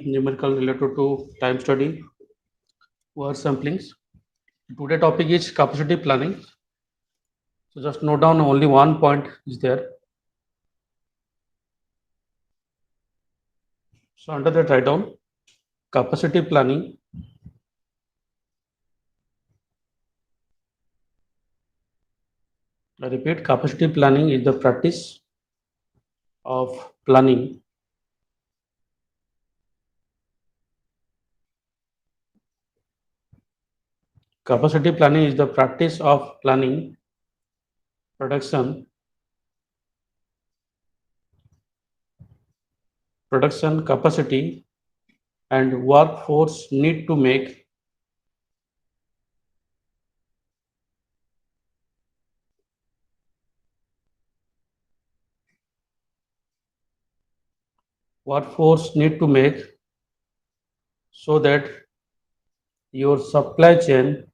numerical related to time study, word samplings. Today topic is capacity planning. So just note down only one point is there. So under that write down capacity planning. I repeat, capacity planning is the practice of planning capacity planning is the practice of planning production capacity and workforce need to make so that your supply chain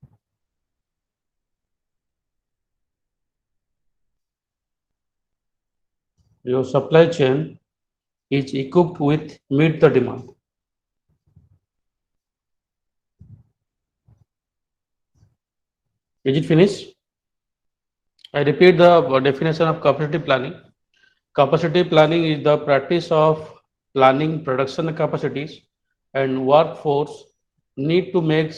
is equipped with meet the demand. Is it finished? I repeat the definition of capacity planning. Capacity planning is the practice of planning production capacities and workforce need to make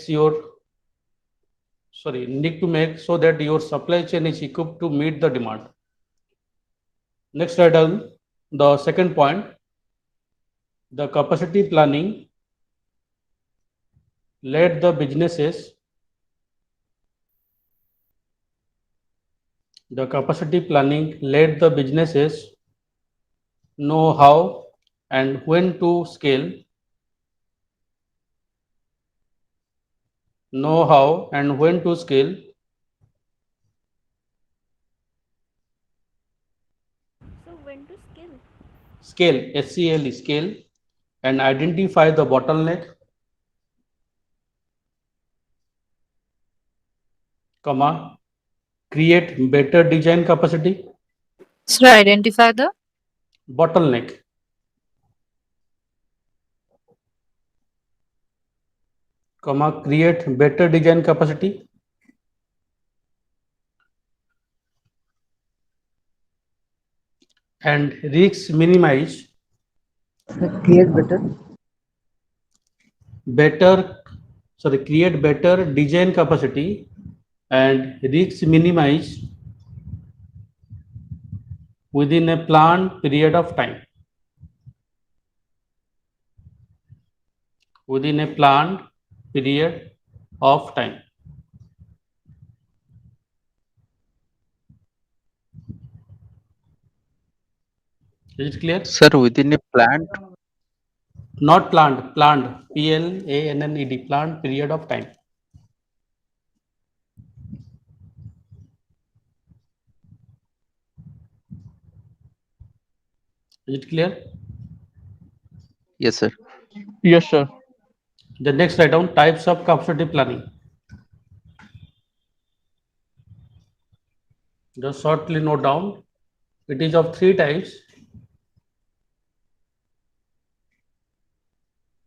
so that your supply chain is equipped to meet the demand. Next item, the second point, the capacity planning let the businesses know how and when to scale So when to skill? scale and identify the bottleneck, comma, create better design capacity, Sir, identify the bottleneck, comma, create better design capacity, and risks minimize better create better design capacity and risks minimize within a planned period of time. Within a planned period of time. Is it clear? Sir, within a plant, Not planned, planned. PLANNED, planned period of time. Is it clear? yes, sir. Yes, sir. The next write down types of capacity planning. Just shortly note down. It is of three types.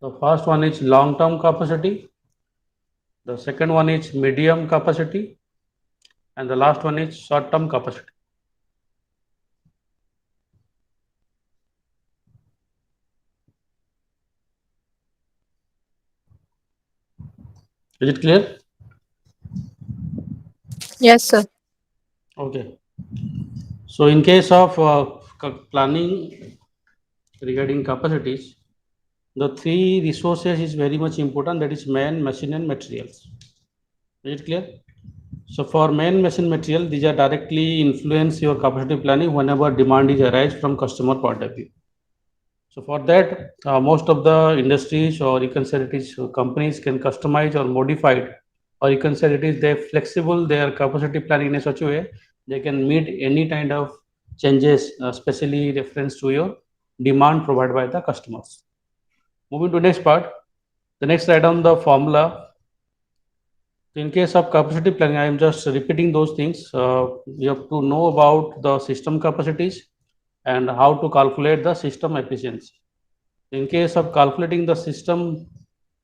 The first one is long-term capacity. The second one is medium capacity. And the last one is short-term capacity. Is it clear? yes, sir. Okay. So in case of planning regarding capacities, the three resources is very much important. That is man, machine, and materials. Is it clear? So for man, machine, material, these are directly influence your capacity planning whenever demand is arise from customer point of view. So for that, most of the industries or you can say it is companies can customize or modify it, or you can say it is they flexible their capacity planning in a such a way they can meet any kind of changes, especially reference to your demand provided by the customers. Moving to next part, the next write down the formula. In case of capacity planning, I am just repeating those things. You have to know about the system capacities and how to calculate the system efficiency. In case of calculating the system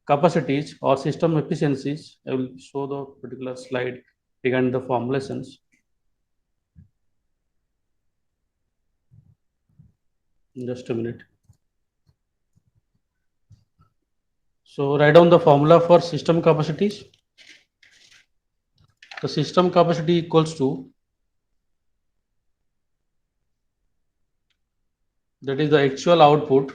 capacities or system efficiencies, I will show the particular slide regarding the formulations. Just a minute. So write down the formula for system capacities. The system capacity equals to, that is the actual output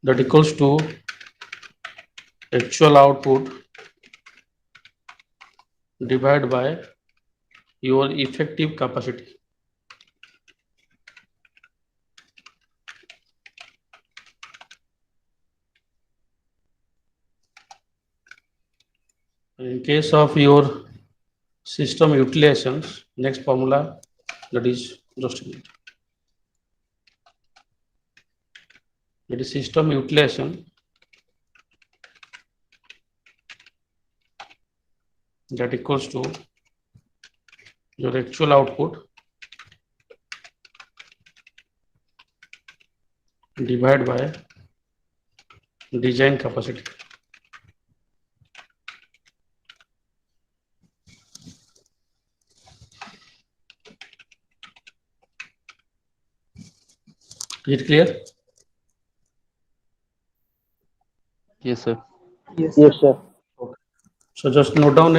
that equals to actual output divided by your effective capacity. In case of your system utilizations, next formula, that is just a minute. That is system utilization, that equals to your actual output divided by design capacity. Is it clear? Yes, sir. Yes, sir. Okay. So just note down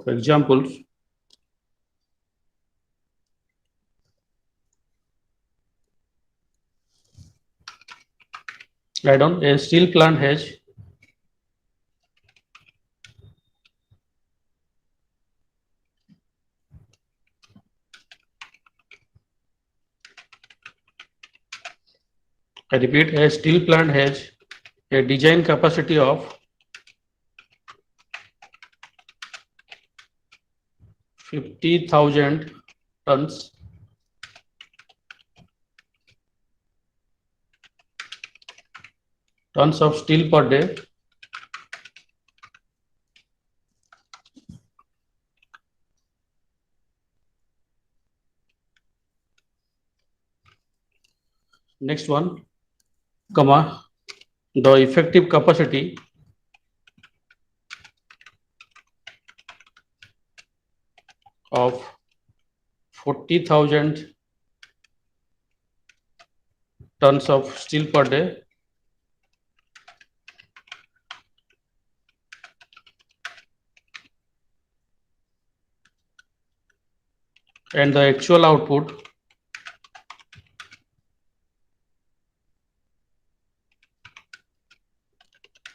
examples. Write down a steel plant has I repeat, a steel plant has a design capacity of 50,000 tons of steel per day. Next one, comma, the effective capacity of 40,000 tons of steel per day and the actual output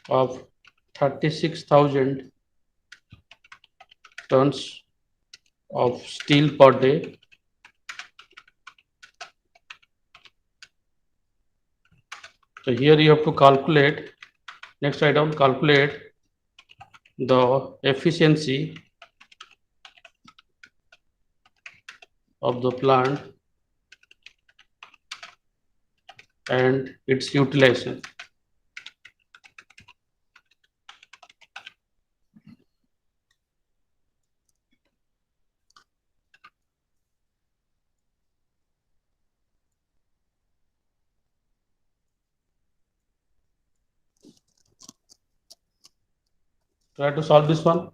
of 36,000 tons of steel per day. So here you have to calculate, next item, calculate the efficiency of the plant and its utilization. Try to solve this one.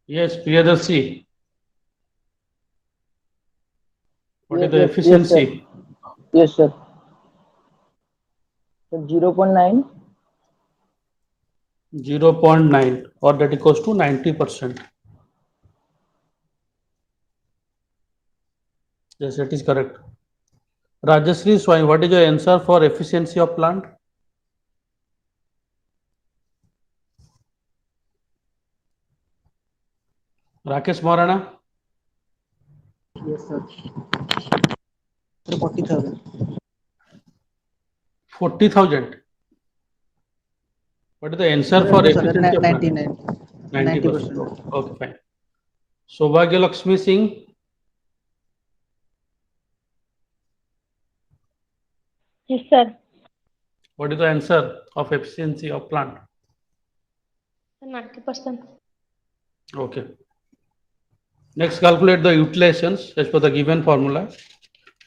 Yes, Priyadarshi. What is the efficiency? Yes, sir. So 0.9. 0.9, or that equals to 90%. Yes, it is correct. Rajashree Swami, what is your answer for efficiency of plant? Rakesh Morana? Yes, sir. 40,000. 40,000. What is the answer Sir, for no, sir, efficiency of plant? 99. 90%. 90%. Okay, fine. Saubhagya Lakshmi Singh, Yes, sir. what is the answer of efficiency of plant? 90%. Okay. Next, calculate the utilizations as per the given formula.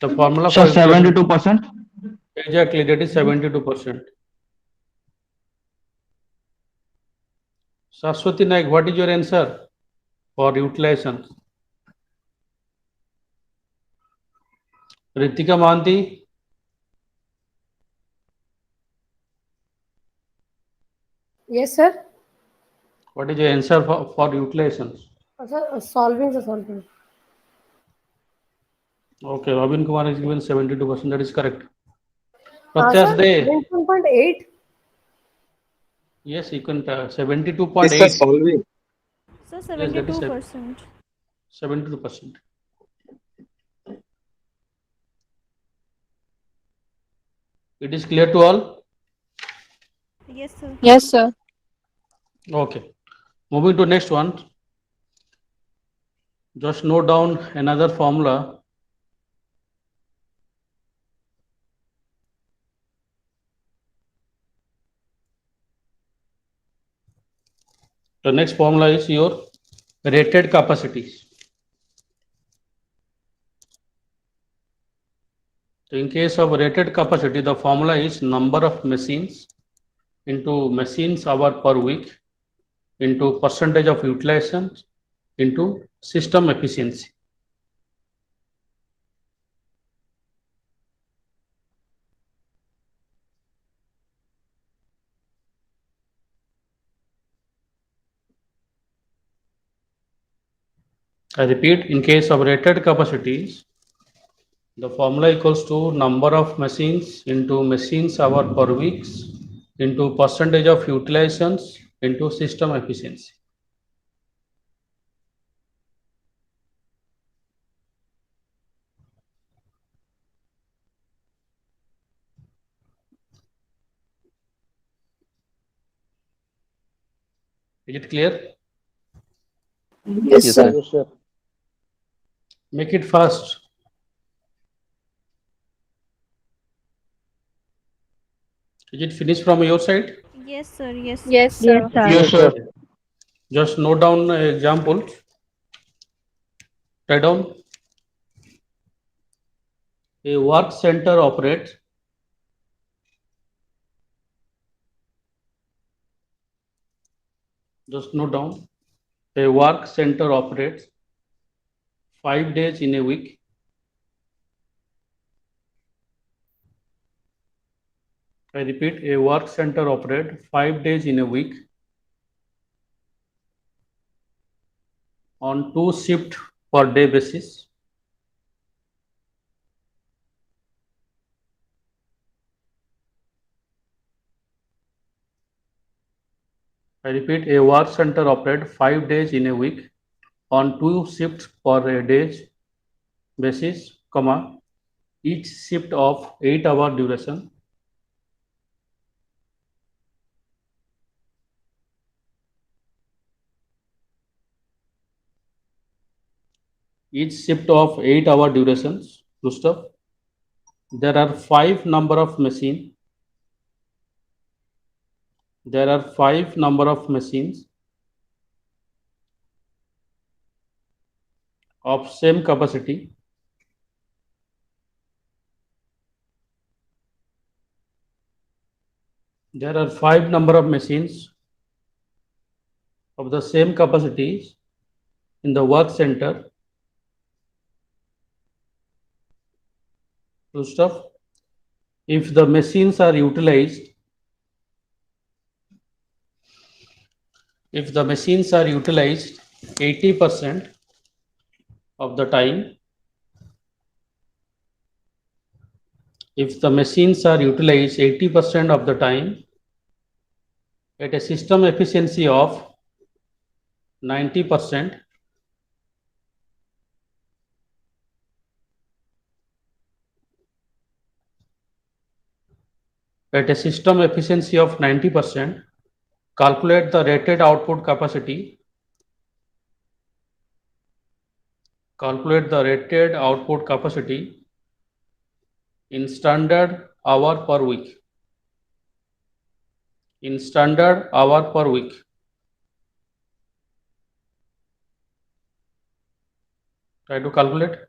The formula for Sir, 72%. exactly, that is 72%. Saraswati Naik, what is your answer for utilization? Ritika Mahanti, Yes, sir. what is your answer for utilizations? Sir, solving. Okay, Robin Kumar is given 72%, that is correct. Pratyas Sir, De, 17.8. yes, you can Yes, sir, 72.8. solving. So Yes, that is 72%. 72%. It is clear to all? Yes, sir. Yes, sir. Okay. Moving to next one. Just note down another formula. The next formula is your rated capacities. In case of rated capacity, the formula is number of machines into machines hour per week into percentage of utilization into system efficiency. I repeat, in case of rated capacities, the formula equals to number of machines into machines hour per weeks into percentage of utilizations into system efficiency. Is it clear? Yes, Yes, sir. sir. Yes, sir. Make it fast. Is it finished from your side? Yes, sir. Yes, sir. Yes, Yes, sir. sir. Yes, sir. Just note down examples. Write down. A work center operates. Just note down. A work center operates 5 days in a week. I repeat, a work center operates 5 days in a week on 2 shift per day basis. I repeat, a work center operates 5 days in a week on 2 shifts per day basis, comma, each shift of 8 hour duration. Each shift of 8 hour durations. Gustav, there are five number of machine. There are five number of machines of same capacity. There are five number of machines of the same capacities in the work center. Gustav, if the machines are utilized, if the machines are utilized 80% of the time, if the machines are utilized 80% of the time at a system efficiency of 90%, at a system efficiency of 90%, calculate the rated output capacity. Calculate the rated output capacity in standard hour per week. In standard hour per week. Try to calculate.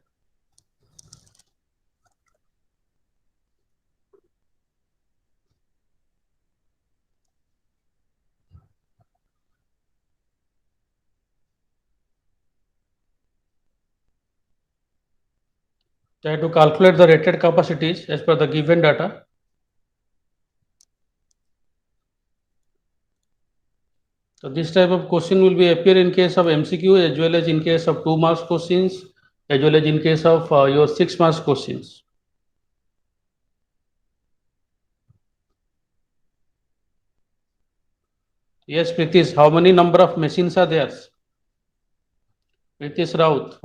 Try to calculate the rated capacities as per the given data. So this type of question will be appear in case of MCQ as well as in case of 2 marks questions as well as in case of your 6 marks questions. Yes, Pritish, how many number of machines are there? Pritish Raut,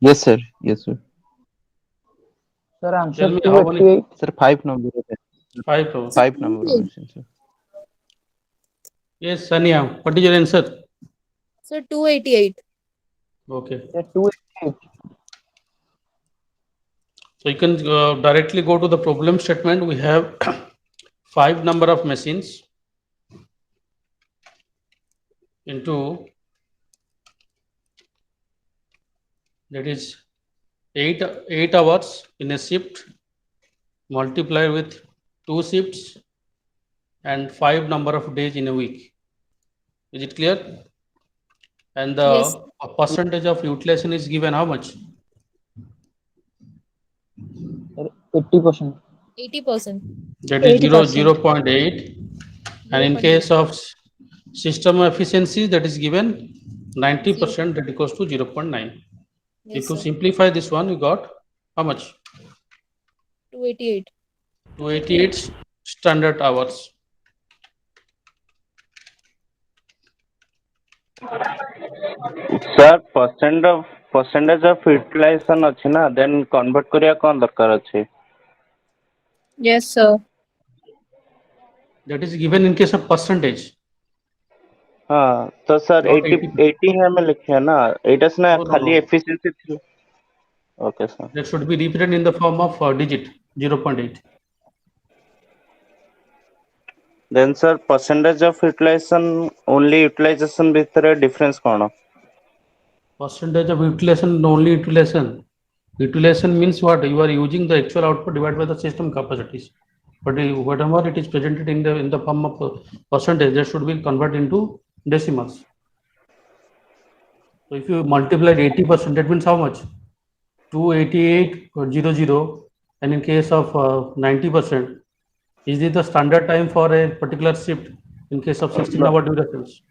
Yes, sir. Yes, sir. Sir, tell answer me how many? 288. Sir, 5 number. 5 crore. 5 number of machines, sir. Yes, Sania, what is your answer? Sir, 288. Okay. Sir, 288. So you can directly go to the problem statement. We have 5 number of machines into, that is 8 hours in a shift multiplied with 2 shifts and 5 number of days in a week. Is it clear? And Yes. the percentage of utilization is given how much? Sir, 80%. 80%. That is 80%. 0.8. And in case of system efficiency, that is given 90%, that equals to 0.9. Yes, If you sir. simplify this one, you got how much? 288. 288 standard hours. Sir, percentage of utilization ଅଛି ନା, then convert କରିବା କ'ଣ ଦରକାର ଅଛି? Yes, sir. That is given in case of percentage. ହଁ ତ sir Not 80 80%. 80 ହିଁ ଆମେ ଲେଖିବା ନା, ଏଇଟା ସିନା No, no, ଖାଲି no. efficiency ଥିଲା. Okay sir. That should be repeated in the form of digit 0.8. Then sir percentage of utilization only utilization ଭିତରେ difference କ'ଣ? Percentage of utilization, only utilization. Utilization means what? You are using the actual output divided by the system capacities. But whatever it is presented in the form of percentage, that should be converted into decimals. So if you multiply 80%, that means how much? 288.00. And in case of 90%, is it the standard time for a particular shift in case of 16-hour durations?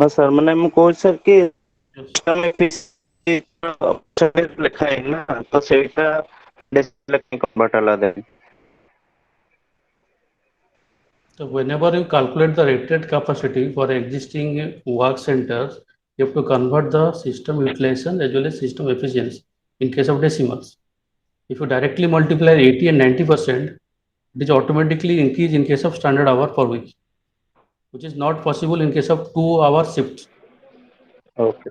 ନା sir, ମାନେ ମୁଁ କହୁଛି sir କି Yes. ଲେଖା ହେଇନି ନା, ତ ସେଇଟା convert ହେଲା then. So whenever you calculate the rated capacity for existing work centers, you have to convert the system utilization as well as system efficiency in case of decimals. If you directly multiply 80 and 90%, it is automatically increased in case of standard hour per week, which is not possible in case of 2-hour shifts. Okay.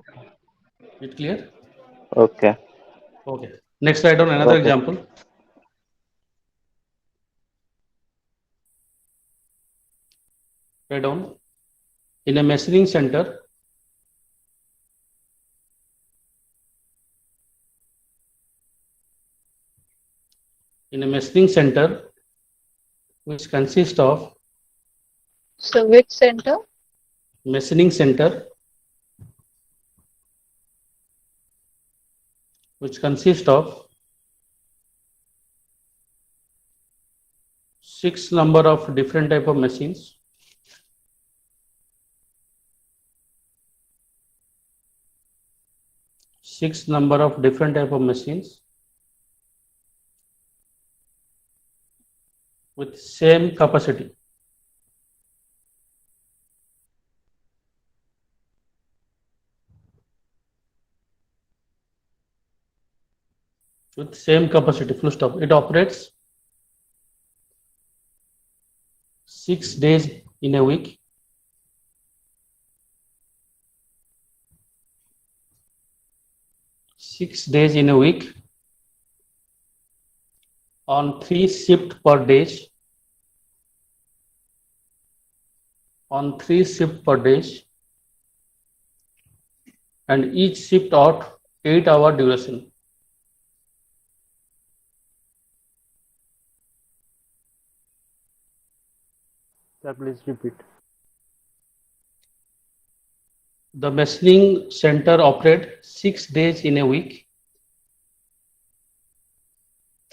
Is it clear? Okay. Okay. Next, write down another Okay. example. Write down, in a measuring center, which consists of So which center? measuring center, which consists of 6 number of different type of machines, with same capacity. With same capacity, full stop. It operates 6 days in a week. 6 days in a week on 3 shift per day. On 3 shift per day, and each shift out 8-hour duration. Sir, please repeat. The machining center operates 6 days in a week,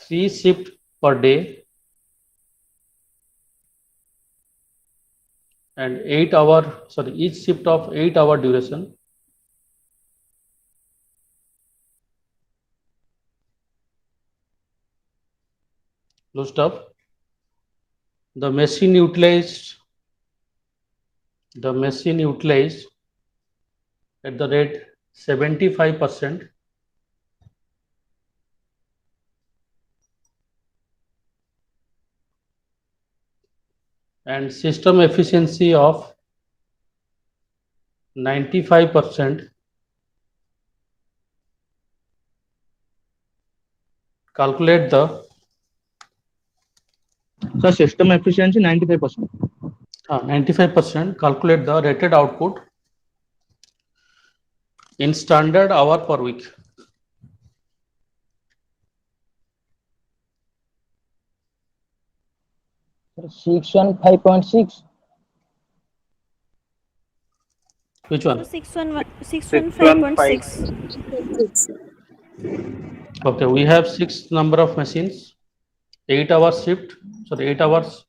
3 shifts per day, and each shift of 8-hour duration. Full stop. The machine utilized at the rate 75%, and system efficiency of 95%. Calculate the Sir, system efficiency 95%. 95%. Calculate the rated output in standard hour per week. Sir, 615.6. Which one? So 615.6. Okay, we have 6 number of machines, 8-hour shift. Sorry, 8 hours.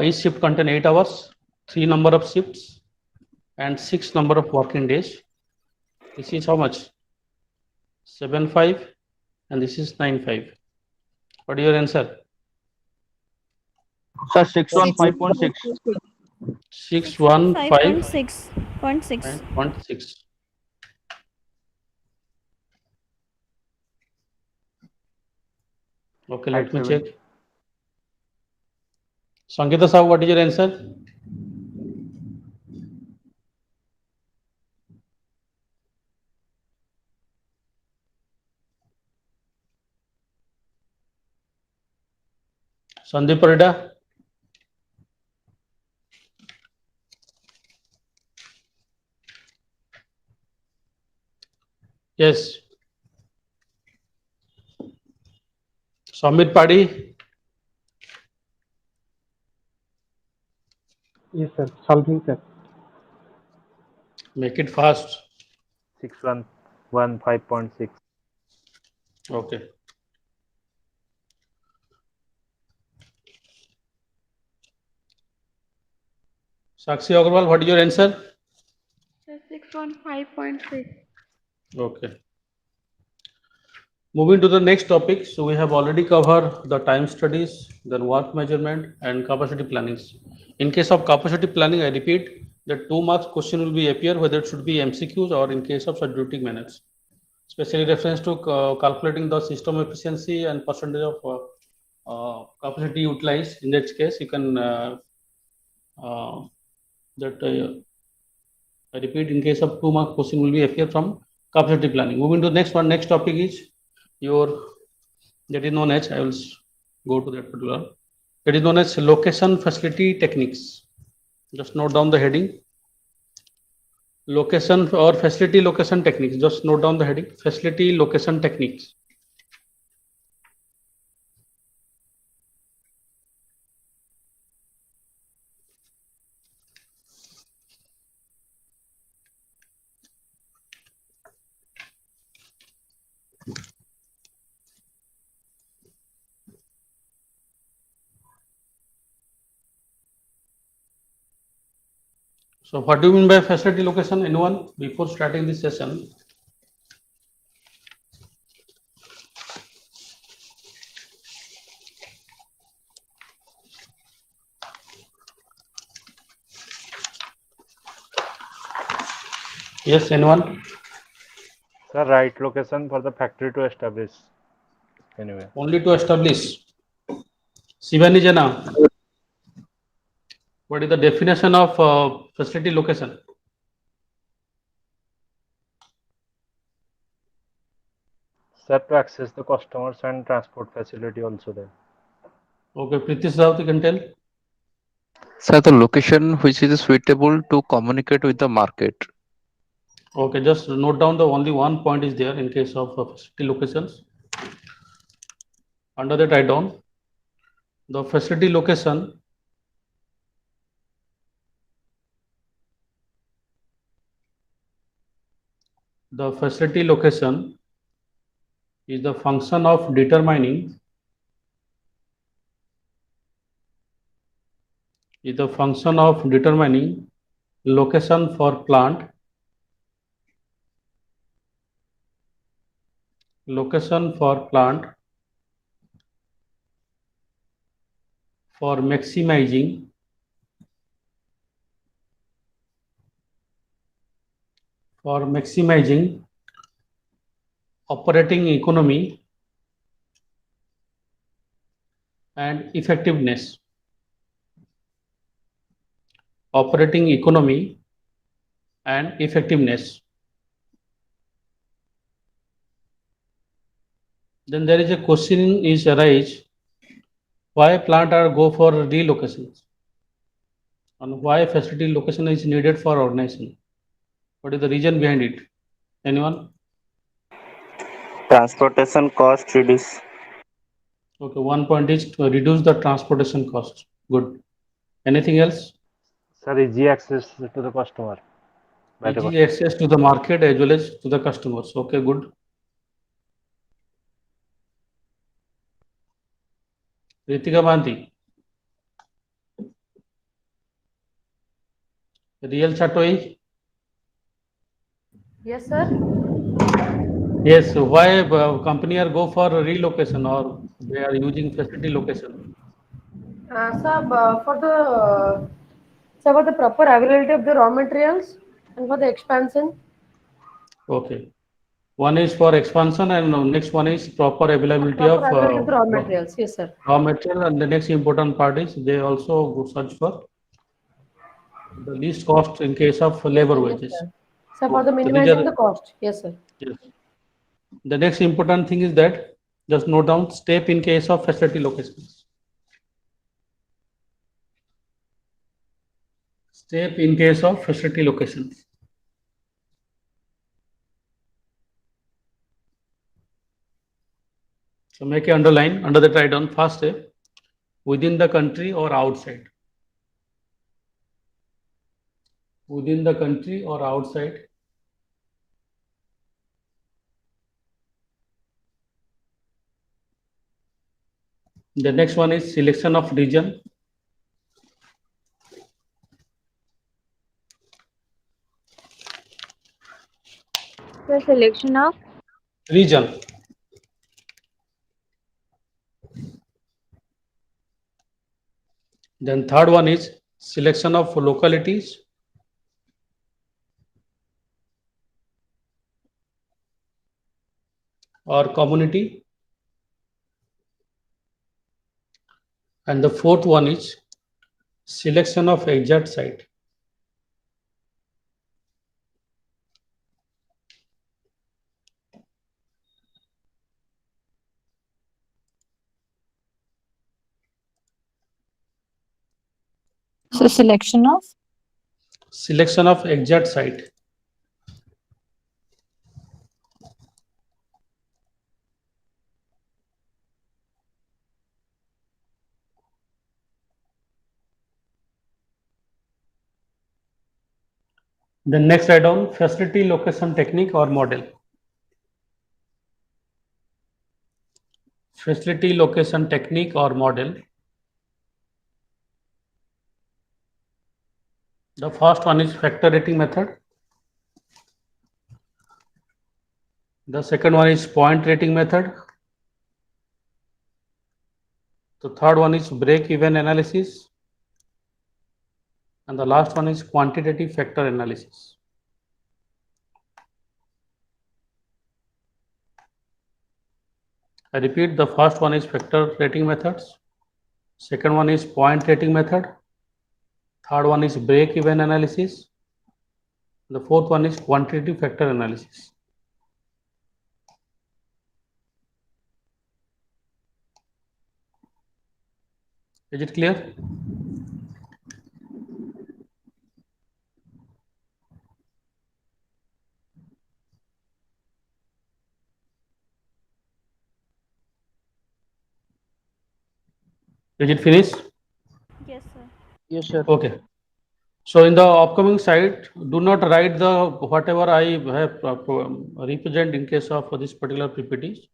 Each shift contain 8 hours, 3 number of shifts, and 6 number of working days. This is how much? 75, and this is 95. What is your answer? Sir, 615.6. 615.6. 615.6. Okay, let me 57. check. Sangeeta Sahu, what is your answer? Sandeep Parida? Yes. Samit Padi? Yes, sir. Solving, sir. Make it fast. 6115.6. Okay. Sakshi Agarwal, what is your answer? 615.6. Okay. Moving to the next topic. So we have already covered the time studies, then work measurement, and capacity plannings. In case of capacity planning, I repeat, the 2 marks question will be appear whether it should be MCQs or in case of subjective minutes. Especially reference to calculating the system efficiency and percentage of capacity utilized. In that case, you can I repeat, in case of 2 mark question will be appear from capacity planning. Moving to the next one. Next topic is that is known as, I will go to that particular, that is known as location facility techniques. Just note down the heading. Location or facility location techniques. Just note down the heading. Facility location techniques. So what do you mean by facility location? Anyone before starting this session? Yes, anyone? Sir, right location for the factory to establish anyway. Only to establish. Sivanijana, what is the definition of facility location? Sir, to access the customers and transport facility also there. Okay, Pritish Rao, you can tell. Sir, the location which is suitable to communicate with the market. Okay, just note down the only one point is there in case of facility locations. Under that, write down the facility location is the function of determining location for plant, for maximizing operating economy and effectiveness. Operating economy and effectiveness. Then there is a question is arise, why plant are go for relocations and why facility location is needed for organization. What is the reason behind it? Anyone? Transportation cost reduce. Okay, one point is to reduce the transportation cost. Good. Anything else? Sir, easy access to the customer. by the Easy access to the market as well as to the customers. Okay, good. Ritika Manti. Real Chatoi. Yes, sir. Yes. Why company are go for relocation or they are using facility location? Sir, for the proper availability of the raw materials and for the expansion. Okay. One is for expansion and next one is proper availability Proper of availability of the raw materials. Yes, sir. raw material, and the next important part is they also go search for the least cost in case of labor Yes, wages. sir. So for the So these minimizing are, the cost. Yes, sir. yes. The next important thing is that just note down step in case of facility locations. Step in case of facility locations. So make a underline under that write down first step within the country or outside. Within the country or outside. The next one is selection of region. The selection of Region. Then third one is selection of localities. Or community. And the fourth one is selection of exact site. So selection of Selection of exact site. Then next write down facility location technique or model. Facility location technique or model. The first one is factor rating method. The second one is point rating method. The third one is break even analysis. And the last one is quantitative factor analysis. I repeat, the first one is factor rating methods. Second one is point rating method. Third one is break-even analysis. The fourth one is quantitative factor analysis. Is it clear? Is it finished? Yes, sir. Yes, sir. Okay. So in the upcoming slide, do not write the whatever I have represent in case of this particular PPT.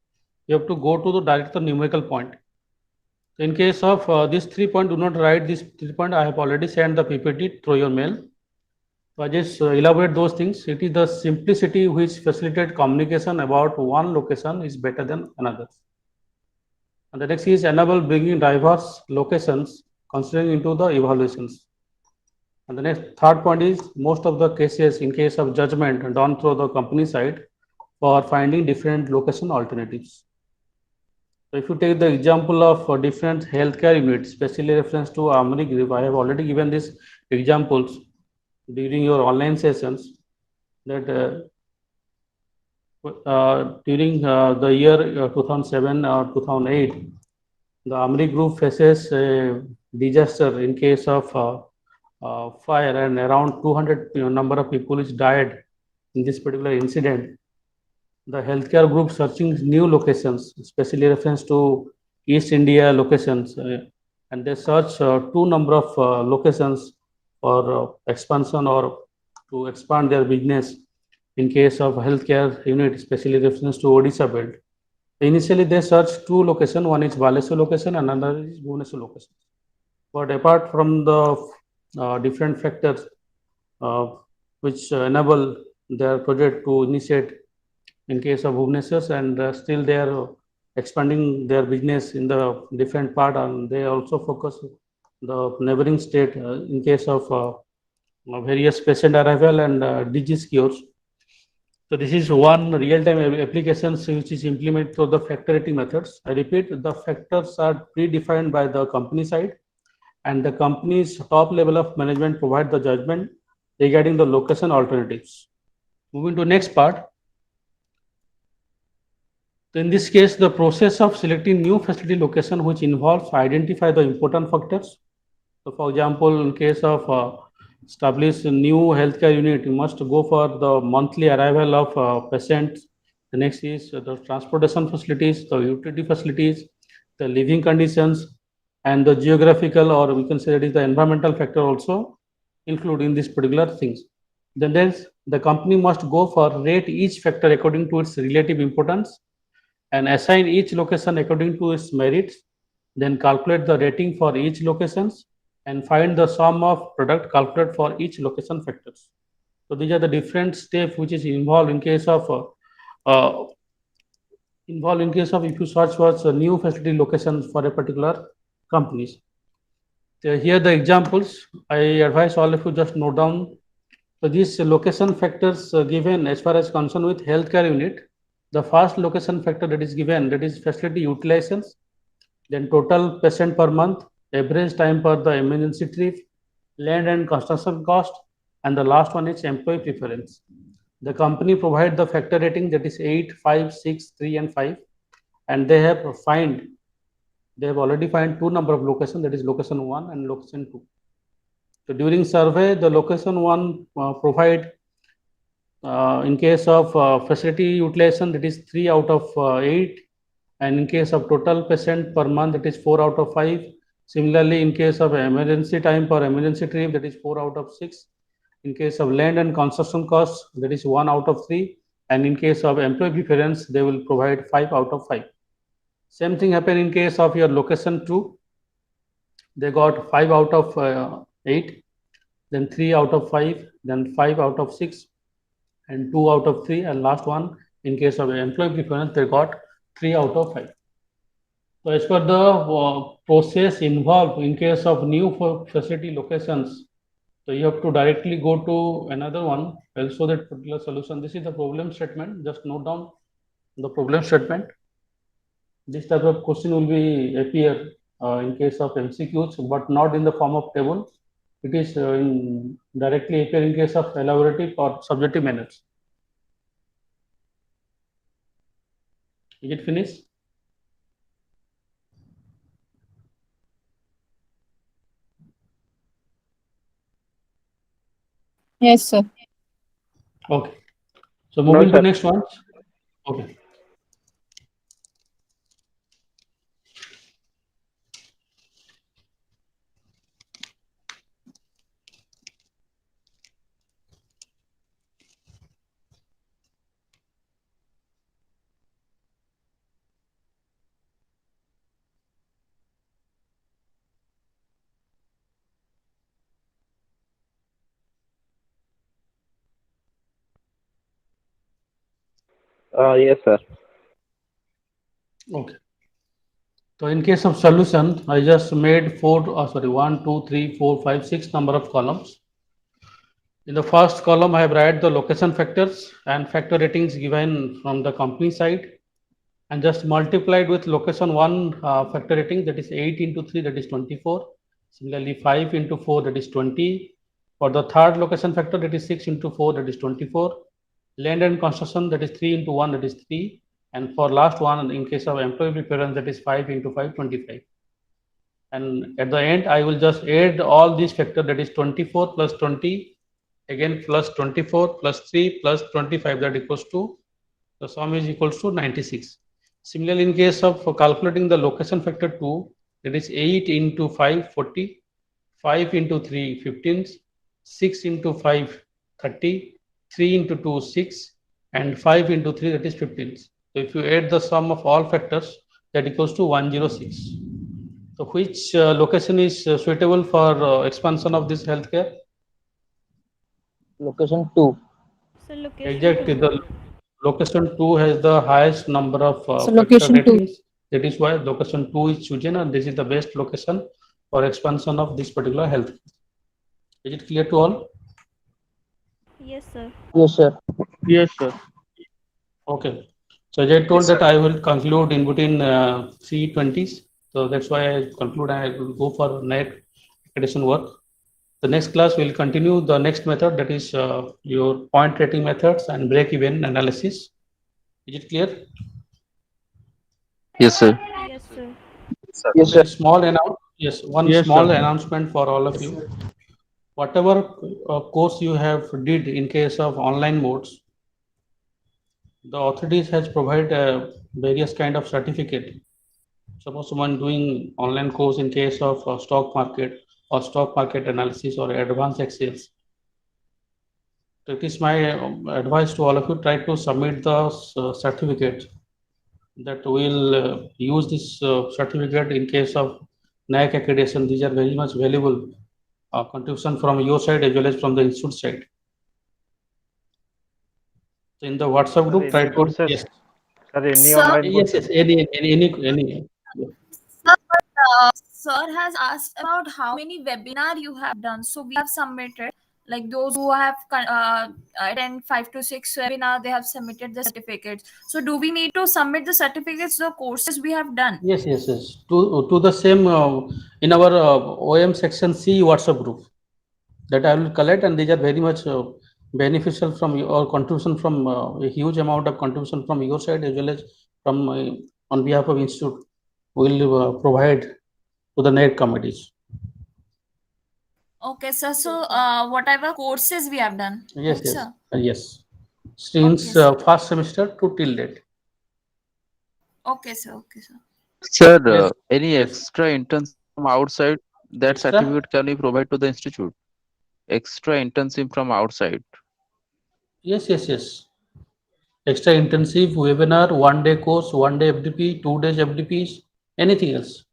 You have to go to the direct the numerical point. So in case of this 3 point, do not write this 3 point. I have already sent the PPT through your mail. So I just elaborate those things. It is the simplicity which facilitate communication about one location is better than another. And the next is enable bringing diverse locations considering into the evaluations. And the next third point is most of the cases in case of judgment done through the company side for finding different location alternatives. So if you take the example of different healthcare units, especially reference to Amri Group, I have already given these examples during your online sessions that during the year 2007 or 2008, the Amri Group faces a disaster in case of fire, and around 200 number of people is died in this particular incident. The healthcare group searching new locations, especially reference to East India locations, and they search two number of locations for expansion or to expand their business in case of healthcare unit, especially reference to Odisha belt. Initially, they search two locations, one is Balesur location and another is Bhubaneswar location. But apart from the different factors which enable their project to initiate in case of Bhubaneswar, and still they are expanding their business in the different part, and they also focus the neighboring state in case of various patient arrival and disease cures. So this is one real-time applications which is implemented through the factor rating methods. I repeat, the factors are predefined by the company side, and the company's top level of management provide the judgment regarding the location alternatives. Moving to next part. So in this case, the process of selecting new facility location which involves identify the important factors. So for example, in case of establish a new healthcare unit, you must go for the monthly arrival of patients. The next is the transportation facilities, the utility facilities, the living conditions, and the geographical, or we can say that is the environmental factor also include in these particular things. Then there's the company must go for rate each factor according to its relative importance and assign each location according to its merits, then calculate the rating for each locations and find the sum of product calculated for each location factors. So these are the different steps which is involved in case of if you search for a new facility location for a particular companies. So here the examples. I advise all of you just note down. So these location factors given as far as concerned with healthcare unit. The first location factor that is given, that is facility utilizations, then total patient per month, average time per the emergency trip, land and construction cost, and the last one is employee preference. The company provide the factor rating that is 8, 5, 6, 3, and 5, and they have already find two number of location, that is location 1 and location 2. So during survey, the location 1 provide in case of facility utilization, that is 3 out of 8, and in case of total patient per month, that is 4 out of 5. Similarly, in case of emergency time per emergency trip, that is 4 out of 6. In case of land and construction costs, that is 1 out of 3. And in case of employee preference, they will provide 5 out of 5. Same thing happen in case of your location 2. They got 5 out of 8, then 3 out of 5, then 5 out of 6, and 2 out of 3, and last one in case of employee preference they got 3 out of 5. So as per the process involved in case of new facility locations, so you have to directly go to another one. I'll show that particular solution. This is the problem statement. Just note down the problem statement. This type of question will be appear in case of MCQs, but not in the form of table. It is directly appear in case of elaborative or subjective manners. Is it finished? Yes, sir. Okay. So moving to sir. next one. Okay. Yes, sir. Okay. So in case of solution, I just made 1, 2, 3, 4, 5, 6 number of columns. In the first column, I have write the location factors and factor ratings given from the company side, and just multiplied with location 1 factor rating, that is 8 into 3, that is 24. Similarly, 5 into 4, that is 20. For the third location factor, that is 6 into 4, that is 24. Land and construction, that is 3 into 1, that is 3. And for last one, in case of employee preference, that is 5 into 5, 25. And at the end, I will just add all these factors, that is 24 plus 20, again plus 24 plus 3 plus 25, that equals to, the sum is equals to 96. Similarly, in case of calculating the location factor 2, that is 8 into 5, 40, 5 into 3, 15, 6 into 5, 30, 3 into 2, 6, and 5 into 3, that is 15. So if you add the sum of all factors, that equals to 106. So which location is suitable for expansion of this healthcare? Location 2. So location Exactly. 2. The location 2 has the highest number of So factor location 2. ratings. That is why location 2 is chosen, and this is the best location for expansion of this particular health. Is it clear to all? Yes, sir. Yes, sir. Yes, sir. Okay. So as I told that I will conclude in between 3:20s. So that's why I conclude I will go for net addition work. The next class will continue the next method, that is your point rating methods and break-even analysis. Is it clear? Yes, sir. Yes, sir. Yes, Very sir. small yes, one Yes, small sir. announcement for all of you. Whatever course you have did in case of online modes, the authorities has provided various kind of certificate. Suppose someone doing online course in case of stock market or stock market analysis or advanced excel. So it is my advice to all of you, try to submit the certificate, that will use this certificate in case of NAC accreditation. These are very much valuable contribution from your side as well as from the institute side. So in the WhatsApp Sir, group, try any to, courses? yes, Sir, any Sir, online yes, courses? any. sir, sir has asked about how many webinar you have done. So we have submitted, like those who have attend 5 to 6 webinar, they have submitted the certificates. So do we need to submit the certificates, the courses we have done? Yes. To the same in our OM section C WhatsApp group, that I will collect, and these are very much beneficial from your contribution, from a huge amount of contribution from your side as well as from on behalf of institute will provide to the NET committees. Okay, sir. So whatever courses we have done. Yes, Right, yes, sir? yes. Since Okay, sir. first semester to till date. Okay, sir. Okay, sir. Sir, Yes, any yes. extra internship from outside, that Extra? certificate can be provided to the institute? Extra internship from outside. Yes. Extra intensive webinar, 1 day course, 1 day FDP, 2 days FDPs, anything else.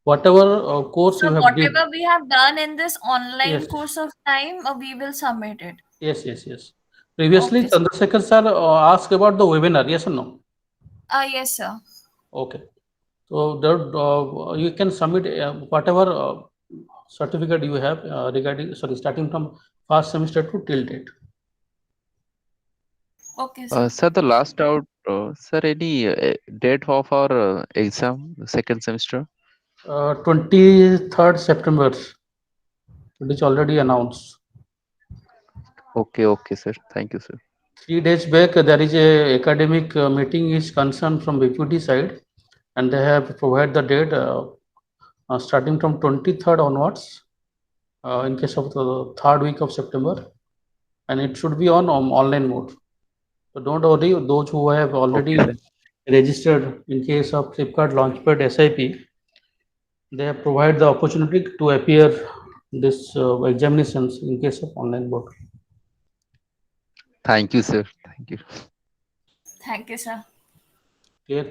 Whatever course So you have did. whatever we have done in this online Yes, course of time, we will submit it. yes. Previously, Okay, sir. Chandrasekhar sir asked about the webinar, yes or no? Yes, sir. Okay. So that you can submit whatever certificate you have starting from first semester to till date. Okay, sir. Sir, the last doubt Sir, any date of our exam, second semester? 23rd September. It is already announced. Okay, sir. Thank you, sir. 3 days back, there is a academic meeting is concerned from bput side, and they have provided the date starting from 23rd onwards, in case of the third week of September, and it should be on online mode. So don't worry, those who have already Okay, sir. registered in case of Flipkart Launchpad SIP, they have provided the opportunity to appear this examinations in case of online mode. Thank you, sir. Thank you. Thank you, sir. Clear?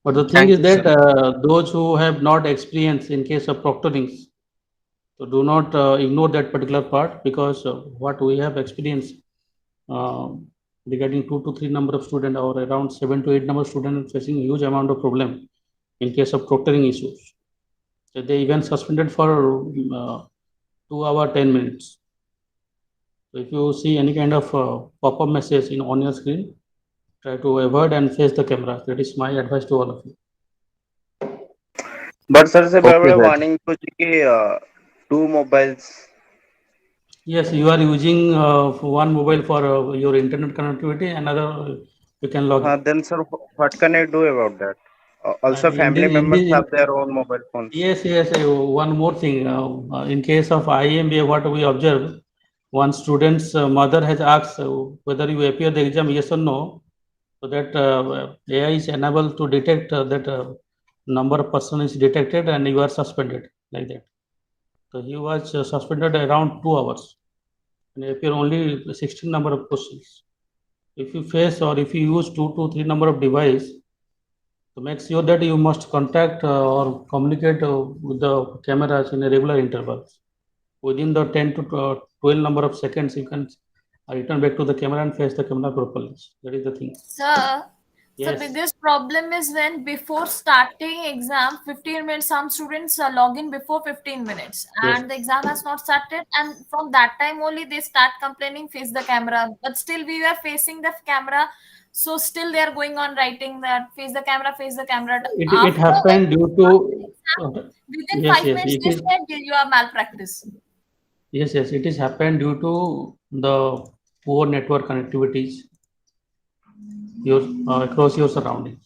But the thing Thank is you, that sir. those who have not experienced in case of proctoring, so do not ignore that particular part, because what we have experienced uh, regarding 2 to 3 number of students or around 7 to 8 number of students facing huge amount of problem in case of proctoring issues. So they even suspended for 2 hours 10 minutes. So if you see any kind of pop-up message on your screen, try to avoid and face the camera. That is my advice to all of you. But sir से Okay, बड़े sir. Warning कुछ कि 2 mobiles. Yes, you are using one mobile for your internet connectivity, another you can log in. Then sir, what can I do about that? Also, In family this, in members this, have their own mobile phones. yes. One more thing. In case of IMBA, what we observe, one student's mother has asked whether you appear the exam, yes or no, so that AI is enabled to detect that number of person is detected and you are suspended, like that. So he was suspended around 2 hours and appear only 16 number of questions. If you face or if you use 2 to 3 number of device, so make sure that you must contact or communicate with the cameras in a regular intervals. Within the 10 to 12 number of seconds, you can return back to the camera and face the camera properly. That is the thing. Sir, the Yes. biggest problem is when before starting exam, 15 minutes, some students log in before 15 minutes Yes. and the exam has not started. And from that time only, they start complaining, face the camera. But still, we were facing the camera. So still, they are going on writing that face the camera, face the camera. It After when happened we due start the to exam, within yes, 5 yes. minutes, It they is said you are malpractice. yes. It is happened due to the poor network connectivities your across your surroundings.